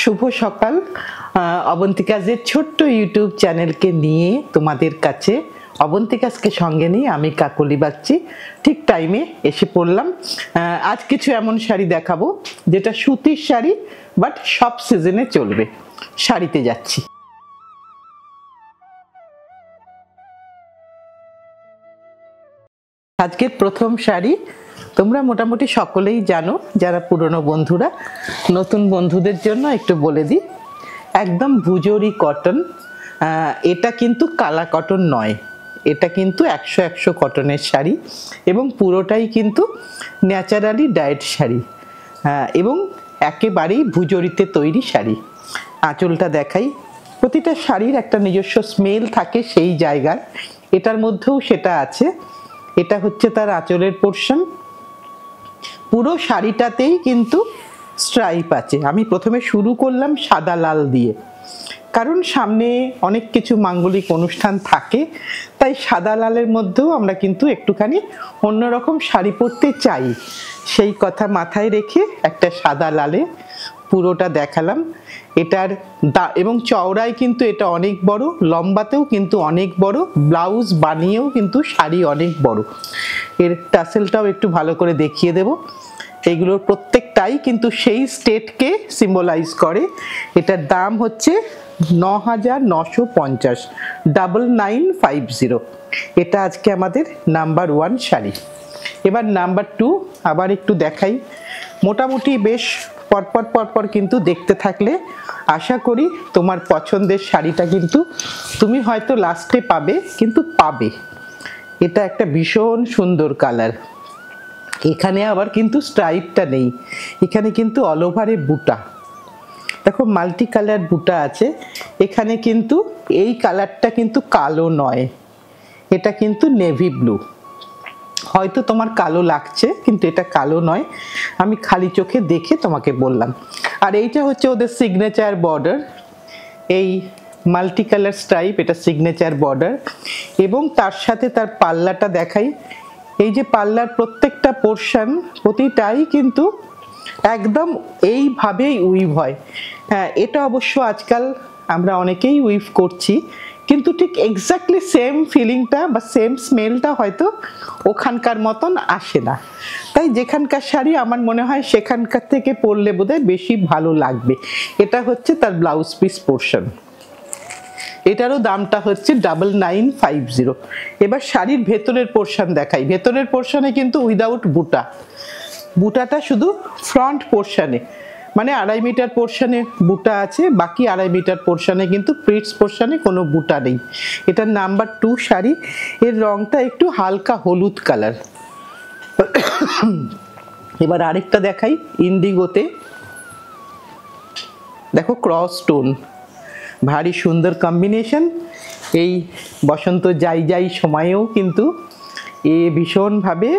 শুভ সকাল। অবন্তিকাজের ছোট্ট ইউটিউব চ্যানেলকে নিয়ে তোমাদের কাছে অবন্তিকাজকে সঙ্গে নিয়ে আমি কাকলি বাগচি ঠিক টাইমে এসে পড়লাম। আজ কিছু এমন শাড়ি দেখাবো যেটা সুতির শাড়ি, বাট সব সিজনে চলবে। শাড়িতে যাচ্ছি। আজকের প্রথম শাড়ি তোমরা মোটামুটি সকলেই জানো, যারা পুরনো বন্ধুরা। নতুন বন্ধুদের জন্য একটু বলে দিই, একদম ভুজরি কটন। এটা কিন্তু কালা কটন নয়, এটা কিন্তু 100 কটনের শাড়ি এবং পুরোটাই কিন্তু ন্যাচারালি ডায়েড শাড়ি এবং একেবারেই ভুজরিতে তৈরি শাড়ি। আঁচলটা দেখাই। প্রতিটা শাড়ির একটা নিজস্ব স্মেল থাকে সেই জায়গার, এটার মধ্যেও সেটা আছে। এটা হচ্ছে তার আঁচলের পোর্শন। পুরো শাড়িটাতেই কিন্তু স্ট্রাইপ আছে। আমি প্রথমে শুরু করলাম সাদা লাল দিয়ে, কারণ সামনে অনেক কিছু মাঙ্গলিক অনুষ্ঠান থাকে, তাই সাদা লালের মধ্যেও আমরা কিন্তু একটুখানি অন্যরকম শাড়ি পরতে চাই। সেই কথা মাথায় রেখে একটা সাদা লালে পুরোটা দেখালাম। এটার এবং চওড়ায় কিন্তু এটা অনেক বড়, লম্বাতেও কিন্তু অনেক বড়, ব্লাউজ বানিয়েও কিন্তু শাড়ি অনেক বড়। এর টাসেলটাও একটু ভালো করে দেখিয়ে দেব। এগুলোর প্রত্যেকটাই কিন্তু সেই স্টেটকে সিম্বলাইজ করে। এটার দাম হচ্ছে ৯৯৫০, 9950। এটা আজকে আমাদের নাম্বার 1 শাড়ি। এবার নাম্বার 2 আবার একটু দেখাই। মোটামুটি বেশ পরপর কিন্তু দেখতে থাকলে আশা করি তোমার পছন্দের শাড়িটা কিন্তু তুমি হয়তো লাস্টে পাবে, কিন্তু পাবে। এটা একটা ভীষণ সুন্দর কালার। এখানে আবার কিন্তু স্ট্রাইপটা নেই, এখানে কিন্তু অল ওভারে বুটা। দেখো মাল্টি কালার বুটা আছে এখানে, কিন্তু এই কালারটা কিন্তু কালো নয়, এটা কিন্তু নেভি ব্লু। হয়তো তোমার কালো লাগছে, কিন্তু এটা কালো নয়, আমি খালি চোখে দেখে তোমাকে বললাম। আর এইটা হচ্ছে ওদের সিগনেচার বর্ডার, এই মাল্টি কালার স্ট্রাইপ, এটা সিগনেচার বর্ডার। এবং তার সাথে তার পাল্লাটা দেখাই। এই যে পাল্লার প্রত্যেকটা পোর্শন প্রতিটাই কিন্তু একদম এইভাবেই উইভ হয়। হ্যাঁ, এটা অবশ্য আজকাল আমরা অনেকেই উইভ করছি, কিন্তু ঠিক এক্স্যাক্টলি সেম ফিলিংটা বা সেম স্মেলটা হয়তো ওখানকার মতন আসে না। তাই যেখানকার শাড়ি আমার মনে হয় সেখানকার থেকে পরলে বোধহয় বেশি ভালো লাগবে। এটা হচ্ছে তার ব্লাউজ পিস পোর্শন। এটারও দামটা হচ্ছে 9950। এবার শাড়ির ভেতরের পোর্শন দেখাই। ভেতরের পোর্শনে কিন্তু উইদাউট বুটা, বুটাটা শুধু ফ্রন্ট পোর্শনে, মানে 2.5 মিটার পোর্শনে বুটা আছে, বাকি 2.5 মিটার পোর্শনে কিন্তু প্রিটস পোর্শনে কোনো বুটা নেই। এটা নাম্বার 2 শাড়ি। এর রংটা একটু হালকা হলুদ কালার। এবার আরেকটা দেখাই ইন্ডিগোতে। দেখো ক্রস স্টোন, ভারী সুন্দর কম্বিনেশন। এই বসন্ত যাই সময়েও কিন্তু এ ভীষণভাবে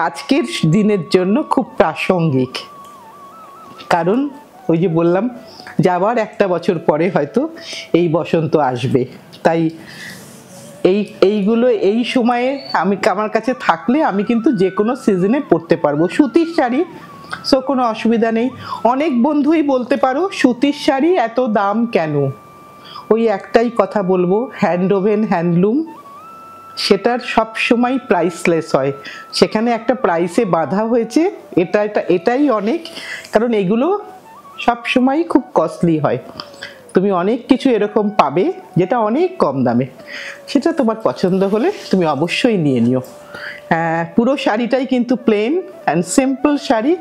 আজকের দিনের জন্য খুব প্রাসঙ্গিক। কারণ ওই যে বললাম যে আবার একটা বছর পরে হয়তো এই বসন্ত আসবে, তাই এইগুলো এই সময়ে আমার কাছে থাকলে আমি কিন্তু যে কোনো সিজনে পরতে পারবো। সুতির শাড়ি, সো কোনো অসুবিধা নেই। অনেক বন্ধুই বলতে পারো সুতির শাড়ি এত দাম কেন? ওই একটাই কথা বলবো, হ্যান্ড ওভেন হ্যান্ডলুম সেটার সব সময় প্রাইসলেস হয়। সেখানে একটা প্রাইসে বাঁধা হয়েছে, এটাই অনেক। কারণ এগুলো সব সময় খুব কস্টলি হয়। তুমি অনেক কিছু এরকম পাবে যেটা অনেক কম দামে, সেটা তোমার পছন্দ হলে তুমি অবশ্যই নিয়ে নিও। পুরো শাড়িটাই কিন্তু plain and simple sari,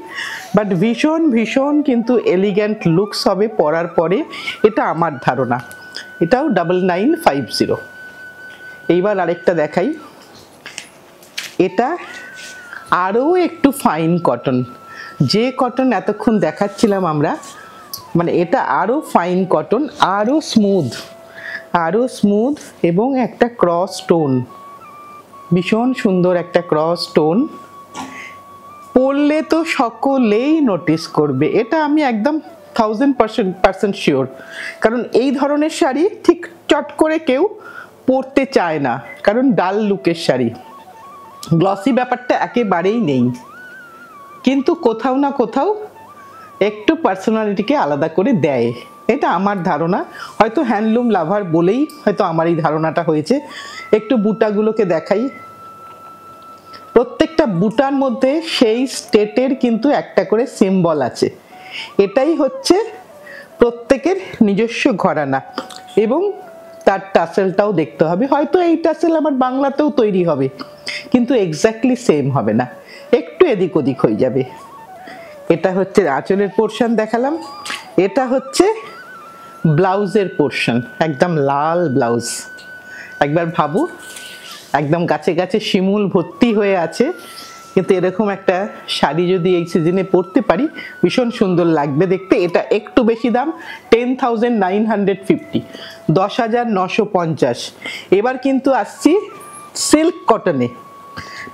but ভীষণ কিন্তু এলিগ্যান্ট লুকস হবে পরার পরে, এটা আমার ধারণা। এটাও 9950। এইবার আরেকটা দেখাই। এটা আরও একটু ফাইন কটন, যে কটন এতক্ষণ দেখাচ্ছিলাম আমরা, মানে এটা আরও ফাইন কটন, আরও স্মুথ এবং একটা ক্রস স্টোন, ভীষণ সুন্দর একটা ক্রস স্টোন। পরলে তো সকলেই নোটিস করবে, এটা আমি একদম 1000% শিওর। কারণ এই ধরনের শাড়ি ঠিক চট করে কেউ পরতে চায় না, কারণ ডাল লুকের শাড়ি, গ্লসি ব্যাপারটা একেবারেই নেই। কিন্তু কোথাও না কোথাও একটু পার্সোনালিটিকে আলাদা করে দেয়, এটা আমার ধারণা। হয়তো হ্যান্ডলুম লাভার বলেই হয়তো আমার এই ধারণাটা হয়েছে। একটু বুটাগুলোকে দেখাই। প্রত্যেকটা বুটার মধ্যে সেই স্টেটের কিন্তু একটা করে সিম্বল আছে। এটাই হচ্ছে প্রত্যেকের নিজস্ব ঘরানা। এবং তার টাসেলটাও দেখতে হবে, হয়তো এই টাসেল আমার বাংলাতেও তৈরি হবে, কিন্তু এক্স্যাক্টলি সেম হবে না, একটু এদিক ওদিক হয়ে যাবে। এটা হচ্ছে আঁচলের পোর্শন দেখালাম। এটা হচ্ছে ব্লাউজের পোর্শন, একদম লাল ব্লাউজ। একবার ভাবো, একদম গাছে গাছে শিমুল ভর্তি হয়ে আছে, কিন্তু এরকম একটা শাড়ি যদি এই সিজনে পরতে পারি ভীষণ সুন্দর লাগবে দেখতে। এটা একটু বেশি দাম, 10,950, 10,950। এবার কিন্তু আসছি সিল্ক কটনে,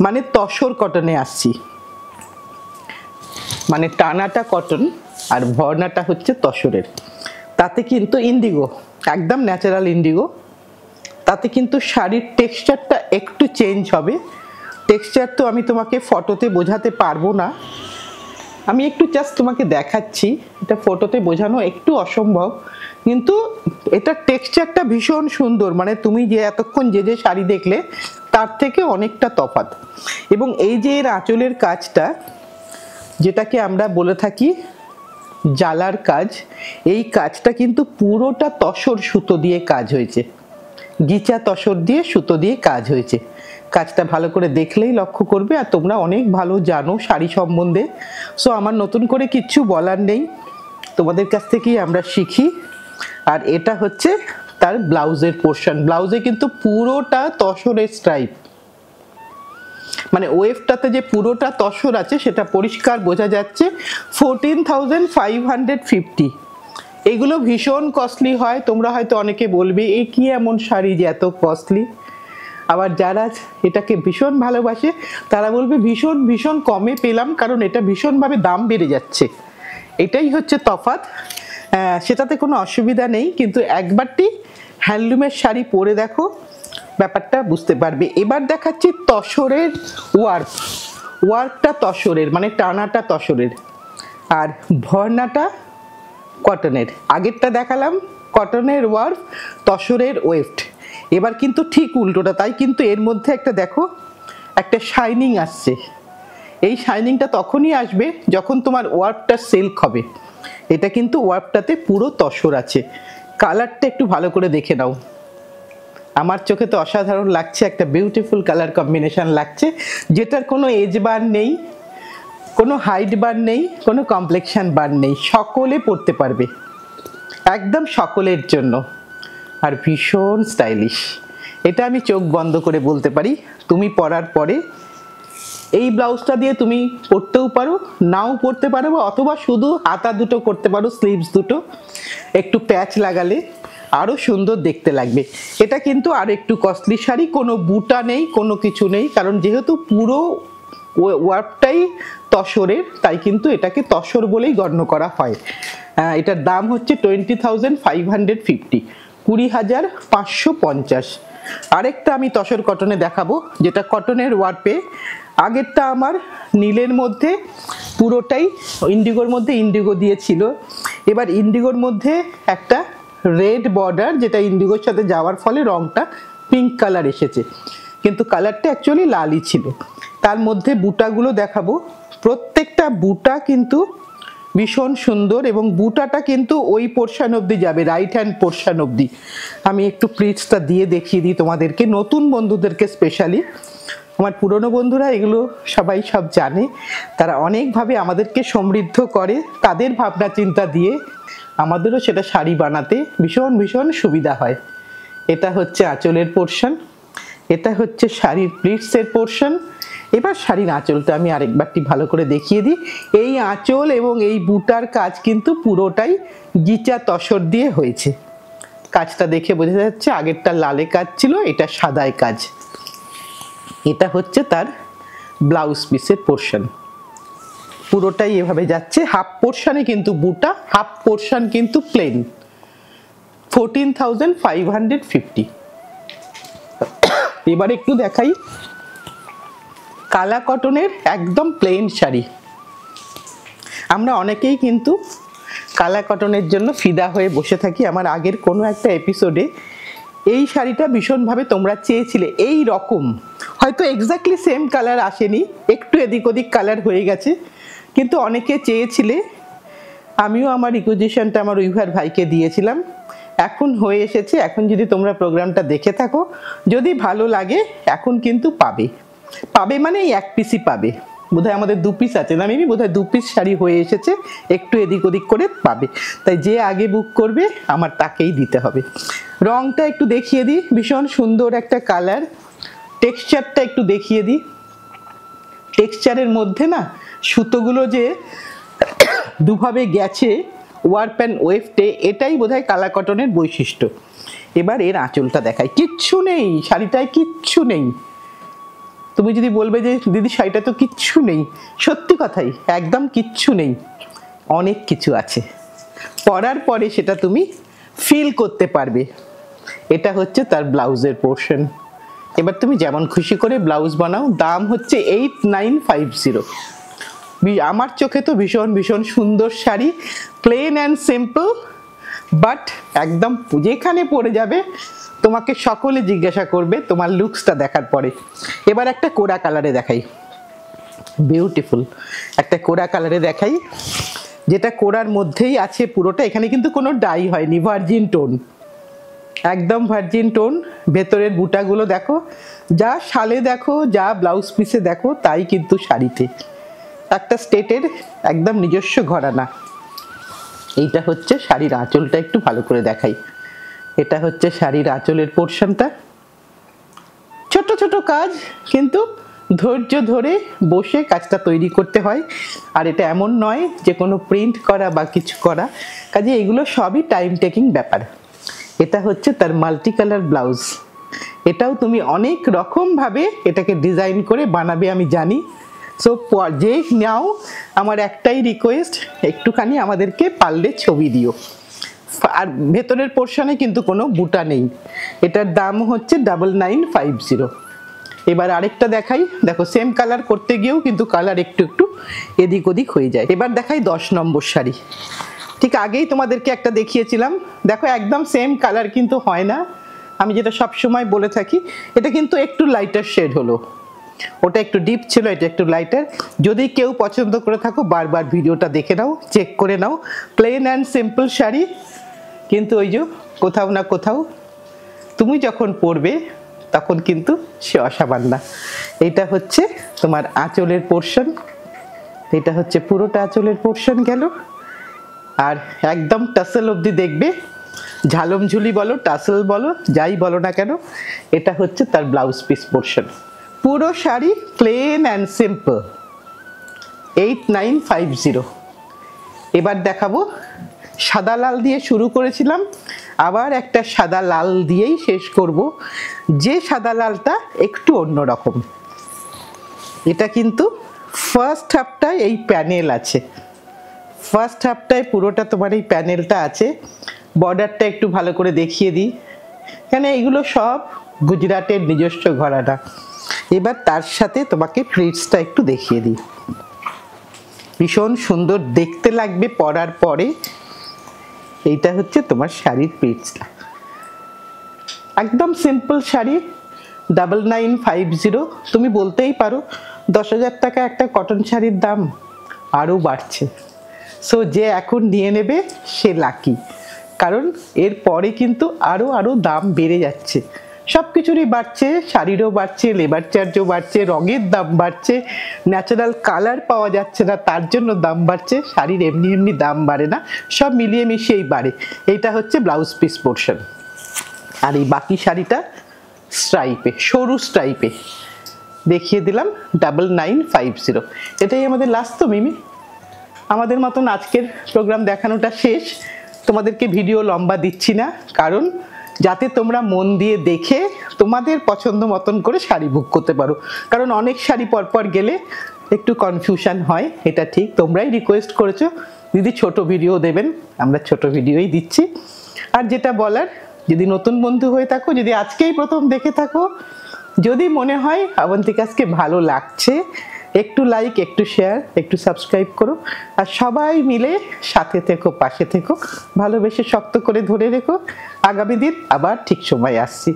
মানে তসর কটনে আসছি। মানে টানাটা কটন আর ভরনাটা হচ্ছে তসরের। তাতে কিন্তু ইন্ডিগো, একদম ন্যাচারাল ইন্ডিগো। তাতে কিন্তু শাড়ির টেক্সচারটা একটু চেঞ্জ হবে। টেক্সচার তো আমি তোমাকে ফটোতে বোঝাতে পারবো না, আমি একটু জাস্ট তোমাকে দেখাচ্ছি। এটা ফটোতে বোঝানো একটু অসম্ভব, কিন্তু এটা টেক্সচারটা ভীষণ সুন্দর। মানে তুমি যে এতক্ষণ যে যে শাড়ি দেখলে তার থেকে অনেকটা তফাৎ। এবং এই যে এর আঁচলের কাজটা, যেটাকে আমরা বলে থাকি জালার কাজ, এই কাজটা কিন্তু পুরোটা তসর সুতো দিয়ে কাজ হয়েছে, গিচা তসর দিয়ে সুতো দিয়ে কাজ হয়েছে। কাজটা ভালো করে দেখলেই লক্ষ্য করবে। আর তোমরা অনেক ভালো জানো শাড়ি সম্বন্ধে, সো আমার নতুন করে কিচ্ছু বলার নেই, তোমাদের কাছ থেকেই আমরা শিখি। আর এটা হচ্ছে তার ব্লাউজের পোর্শন। ব্লাউজে কিন্তু পুরোটা তসরের স্ট্রাইপ, মানে ওয়েভটাতে যে পুরোটা তসর আছে সেটা পরিষ্কার বোঝা যাচ্ছে। 14,550। এগুলো ভীষণ কস্টলি হয়। তোমরা হয়তো অনেকে বলবে এ কি এমন শাড়ি যে এত কস্টলি। আবার যারা এটাকে ভীষণ ভালোবাসে তারা বলবে ভীষণ ভীষণ কমে পেলাম, কারণ এটা ভীষণভাবে দাম বেড়ে যাচ্ছে। এটাই হচ্ছে তফাৎ। সেটাতে কোনো অসুবিধা নেই, কিন্তু একবারটি হ্যান্ডলুমের শাড়ি পরে দেখো, ব্যাপারটা বুঝতে পারবে। এবার দেখাচ্ছি তসরের ওয়ার্ক। ওয়ার্কটা তসরের, মানে টানাটা তসরের, আর ভরনাটা কটনের। আগেরটা দেখালাম কটনের ওয়ার্ক, তসরের ওয়েফট। এবার কিন্তু ঠিক উল্টোটা। তাই কিন্তু এর মধ্যে একটা দেখো একটা শাইনিং আসছে। এই শাইনিংটা তখনই আসবে যখন তোমার ওয়ার্কটা সিল্ক হবে। এটা কিন্তু ওয়ার্কটাতে পুরো তসর আছে। কালারটা একটু ভালো করে দেখে নাও। আমার চোখে তো অসাধারণ লাগছে, একটা বিউটিফুল কালার কম্বিনেশন লাগছে, যেটার কোনো এজ বার নেই, কোনো হাইট বার নেই, কোনো কমপ্লেক্সন বার নেই, সকলে পরতে পারবে, একদম সকলের জন্য। আর ভীষণ স্টাইলিশ। এটা আমি চোখ বন্ধ করে বলতে পারি, তুমি পরার পরে এই ব্লাউজটা দিয়ে তুমি পরতেও পারো, নাও পরতে পারো, অথবা শুধু হাতা দুটো করতে পারো, স্লিভস দুটো একটু প্যাচ লাগালে আরও সুন্দর দেখতে লাগবে। এটা কিন্তু আর একটু কস্টলি শাড়ি, কোনো বুটা নেই, কোনো কিছু নেই, কারণ যেহেতু পুরো ওয়ার্কটাই তসরের, তাই কিন্তু এটাকে তসর বলেই গণ্য করা হয়। এটার দাম হচ্ছে 20,550, 20,550। আরেকটা আমি তসর কটনে দেখাবো, যেটা কটনের ওয়ার্পে। আগেরটা আমার নীলের মধ্যে পুরোটাই ইন্ডিগোর মধ্যে ইন্ডিগো দিয়েছিল। এবার ইন্ডিগোর মধ্যে একটা রেড বর্ডার, যেটা ইন্ডিগোর সাথে যাওয়ার ফলে রংটা পিঙ্ক কালার এসেছে, কিন্তু কালারটা অ্যাকচুয়ালি লালই ছিল। তার মধ্যে বুটাগুলো দেখাবো। প্রত্যেকটা বুটা কিন্তু ভীষণ সুন্দর, এবং বুটাটা কিন্তু ওই পোর্শন অবধি যাবে, রাইট হ্যান্ড পোর্শন অবধি। আমি একটু প্লিটসটা দিয়ে দেখিয়ে দিই তোমাদেরকে, নতুন বন্ধুদেরকে স্পেশালি। আমার পুরনো বন্ধুরা এগুলো সবাই সব জানে, তারা অনেকভাবে আমাদেরকে সমৃদ্ধ করে, তাদের ভাবনা চিন্তা দিয়ে আমাদেরও সেটা শাড়ি বানাতে ভীষণ ভীষণ সুবিধা হয়। এটা হচ্ছে আঁচলের পোর্শন, এটা হচ্ছে শাড়ির প্লিটসের পোর্শন। এবার শাড়ির আঁচলটা আমি আরেকবারটি ভালো করে দেখিয়ে দিই। এই আঁচল এবং এই বুটার কাজ কিন্তু পুরোটাই গিচা তসর দিয়ে হয়েছে। কাজটা দেখে বোঝা যাচ্ছে, আগেরটা লালে কাজ ছিল, এটা সাদায় কাজ। এটা হচ্ছে তার ব্লাউজ পিসের পোর্শন, পুরোটাই এভাবে যাচ্ছে। হাফ পোর্শনে কিন্তু বুটা, হাফ পোর্শন কিন্তু প্লেন। 14,550। এবার একটু দেখাই কালা কটনের একদম প্লেন শাড়ি। আমরা অনেকেই কিন্তু কালা কটনের জন্য ফিদা হয়ে বসে থাকি। আমার আগের কোনো একটা এপিসোডে এই শাড়িটা ভীষণভাবে তোমরা চেয়েছিলে, এই রকম হয়তো এক্স্যাক্টলি সেম কালার আসেনি, একটু এদিক ওদিক কালার হয়ে গেছে, কিন্তু অনেকে চেয়েছিলে। আমিও আমার রিকুইজিশনটা আমার উইভার ভাইকে দিয়েছিলাম, এখন হয়ে এসেছে। এখন যদি তোমরা প্রোগ্রামটা দেখে থাকো, যদি ভালো লাগে এখন কিন্তু পাবে মানে এই এক পিসই পাবে। বোধহয় আমাদের 2 পিস আছে না মেবি, বোধহয় 2 পিস শাড়ি হয়ে এসেছে, একটু এদিক ওদিক করে পাবে। তাই যে আগে বুক করবে আমার তাকেই দিতে হবে। রংটা একটু দেখিয়ে দিই, ভীষণ সুন্দর একটা কালার। টেক্সচারটা একটু দেখিয়ে দিই। টেক্সচারের মধ্যে না সুতোগুলো যে দুভাবে গেছে ওয়ার্প অ্যান্ড ওয়েফটে, এটাই বোধহয় কালা কটনের বৈশিষ্ট্য। এবার এর আঁচলটা দেখাই, কিচ্ছু নেই শাড়িটায়, কিচ্ছু নেই। তুমি যদি বলবে যে দিদি শাড়িটা তো কিচ্ছু নেই, সত্যি কথাই, একদম কিচ্ছু নেই, অনেক কিছু আছে। পরার পরে সেটা তুমি ফিল করতে পারবে। এটা হচ্ছে তার ব্লাউজের পোর্শন। এবার তুমি যেমন খুশি করে ব্লাউজ বানাও। দাম হচ্ছে 8950। আমার চোখে তো ভীষণ ভীষণ সুন্দর sari, plain and simple, but একদম যেখানে পরে যাবে তোমাকে সকলে জিজ্ঞাসা করবে তোমার লুকসটা দেখার পরে। এবার একটা কোরা কালারে দেখাই, বিউটিফুল একটা কোরা কালারে দেখাই, যেটা কোরার মধ্যেই আছে পুরোটা। এখানে কিন্তু কোনো ডাই হয়নি, ভার্জিন টোন, একদম ভার্জিন টোন। ভেতরের বুটাগুলো দেখো, যা শালে দেখো, যা ব্লাউজ পিসে দেখো, তাই কিন্তু শাড়িতে। একটা স্টেটের একদম নিজস্ব ঘরানা। এইটা হচ্ছে শাড়ির আঁচলটা, একটু ভালো করে দেখাই। এটা হচ্ছে শাড়ির আঁচলের পোর্শনটা। ছোট ছোট কাজ, কিন্তু ধৈর্য ধরে বসে কাজটা তৈরি করতে হয়। আর এটা এমন নয় যে কোনো প্রিন্ট করা বা কিছু করা, কাজে এগুলো সবই টাইম টেকিং ব্যাপার। এটা হচ্ছে তার মাল্টি কালার ব্লাউজ। এটাও তুমি অনেক রকমভাবে এটাকে ডিজাইন করে বানাবে আমি জানি। সো যে নাও, আমার একটাই রিকোয়েস্ট, একটুখানি আমাদেরকে পারলে ছবি দিও। আর ভেতরের পোর্শনে কিন্তু কোনো বুটা নেই। এটার দাম হচ্ছে 9950। এবার আরেকটা দেখাই, দেখো সেম কালার করতে গিয়েও কিন্তু কালার একটু একটু এদিক ওদিক হয়ে যায়। এবার দেখাই 10 নম্বর শাড়ি। ঠিক আগেই তোমাদেরকে একটা দেখিয়েছিলাম, দেখো একদম সেম কালার কিন্তু হয় না। আমি যেটা সব সময় বলে থাকি, এটা কিন্তু একটু লাইটার শেড হলো, ওটা একটু ডিপ ছিল, এটা একটু লাইটার। যদি কেউ পছন্দ করে থাকো বারবার ভিডিওটা দেখে নাও, চেক করে নাও। প্লেন অ্যান্ড সিম্পল শাড়ি, কিন্তু ওই যে কোথাও না কোথাও তুমি যখন পরবে তখন কিন্তু সে অসামান্য। এটা হচ্ছে তোমার আঁচলের পোর্শন, এটা হচ্ছে পুরোটা আঁচলের পোর্শন গেল। আর একদম টাসেল অবধি দেখবে, ঝালমঝুলি বলো, টাসেল বলো, যাই বলো না কেন, এটা হচ্ছে তার ব্লাউজ পিস পোর্শন। পুরো শাড়ি প্লেন অ্যান্ড সিম্পল, 8950। এবার দেখাবো সাদা লাল দিয়ে শুরু করেছিলাম, আবার একটা সাদা লাল দিয়েই শেষ করব, যে সাদা লালটা একটু অন্যরকম। এটা কিন্তু ফার্স্ট হাফটায় এই প্যানেল আছে, ফার্স্ট হাফটায় পুরোটা তোমার এই প্যানেলটা আছে। বর্ডারটা একটু ভালো করে দেখিয়ে দিই, কেন এইগুলো সব গুজরাটের নিজস্ব ঘরানা। এবার তার সাথে তোমাকে প্লিটসটা একটু দেখিয়ে দিই, ভীষণ সুন্দর দেখতে লাগবে পরার পরে। এইটা হচ্ছে তোমার শাড়ির প্লিটসটা, একদম সিম্পল শাড়ি, 9950। তুমি বলতেই পারো 10,000 টাকা একটা কটন শাড়ির দাম, আরও বাড়ছে। সো যে এখন নিয়ে নেবে সে লাকি, কারণ এর পরে কিন্তু আরও দাম বেড়ে যাচ্ছে। সব কিছুরই বাড়ছে, শাড়িরও বাড়ছে, লেবার চার্জও বাড়ছে, রঙের দাম বাড়ছে, ন্যাচারাল কালার পাওয়া যাচ্ছে না তার জন্য দাম বাড়ছে। শাড়ির এমনি এমনি দাম বাড়ে না, সব মিলিয়ে মিশিয়েই বাড়ে। এইটা হচ্ছে ব্লাউজ পিস পোর্শন। আর এই বাকি শাড়িটা স্ট্রাইপে, সরু স্ট্রাইপে দেখিয়ে দিলাম, 9950। এটাই আমাদের লাস্ট তো মিমি, আমাদের মতন আজকের প্রোগ্রাম দেখানোটা শেষ। তোমাদেরকে ভিডিও লম্বা দিচ্ছি না, কারণ যাতে তোমরা মন দিয়ে দেখে তোমাদের পছন্দ মতন করে শাড়ি বুক করতে পারো। কারণ অনেক শাড়ি পরপর গেলে একটু কনফিউশন হয়, এটা ঠিক। তোমরাই রিকোয়েস্ট করেছো দিদি ছোট ভিডিও দেবেন, আমরা ছোট ভিডিওই দিচ্ছি। আর যেটা বলার, যদি নতুন বন্ধু হয়ে থাকো, যদি আজকেই প্রথম দেখে থাকো, যদি মনে হয় অবন্তিকাসকে ভালো লাগছে একটু লাইক, একটু শেয়ার, একটু সাবস্ক্রাইব করো, আর সবাই মিলে সাথে থেকো, পাশে থেকো, ভালোবেসে শক্ত করে ধরে রেখো। আগামী দিন আবার ঠিক সময় আসছি।